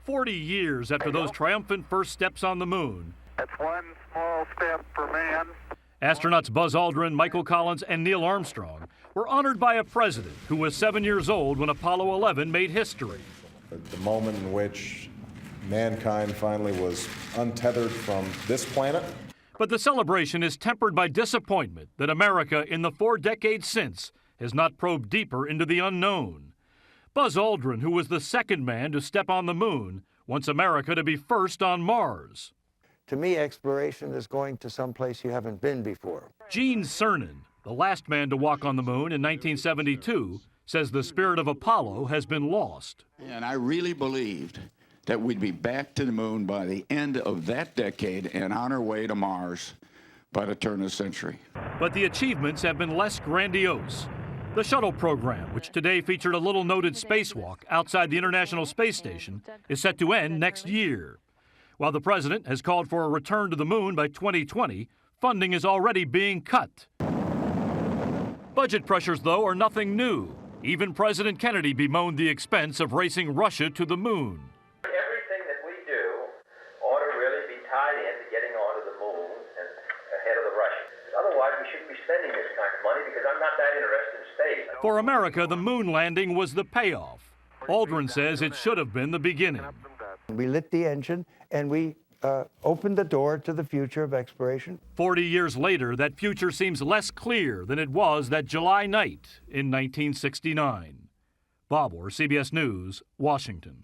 40 years after those triumphant first steps on the moon, That's one small step for man. astronauts Buzz Aldrin, Michael Collins, and Neil Armstrong were honored by a president who was 7 years old when Apollo 11 made history. The moment in which mankind finally was untethered from this planet. But the celebration is tempered by disappointment that America, in the 4 decades since, has not probed deeper into the unknown. Buzz Aldrin, who was the second man to step on the moon, wants America to be first on Mars. To me, exploration is going to someplace you haven't been before. Gene Cernan, the last man to walk on the moon in 1972, says the spirit of Apollo has been lost. And I really believed that we'd be back to the moon by the end of that decade and on our way to Mars by the turn of the century. But the achievements have been less grandiose. The shuttle program, which today featured a little-noted spacewalk outside the International Space Station, is set to end next year. While the president has called for a return to the moon by 2020, funding is already being cut. Budget pressures, though, are nothing new. Even President Kennedy bemoaned the expense of racing Russia to the moon. Everything that we do ought to really be tied into getting onto the moon and ahead of the Russians. Otherwise, we shouldn't be spending this kind of money because I'm not that interested in space. For America, the moon landing was the payoff. Aldrin says it should have been the beginning. We lit the engine and we opened the door to the future of exploration. 40 years later, that future seems less clear than it was that July night in 1969. Bob Orr, CBS News, Washington.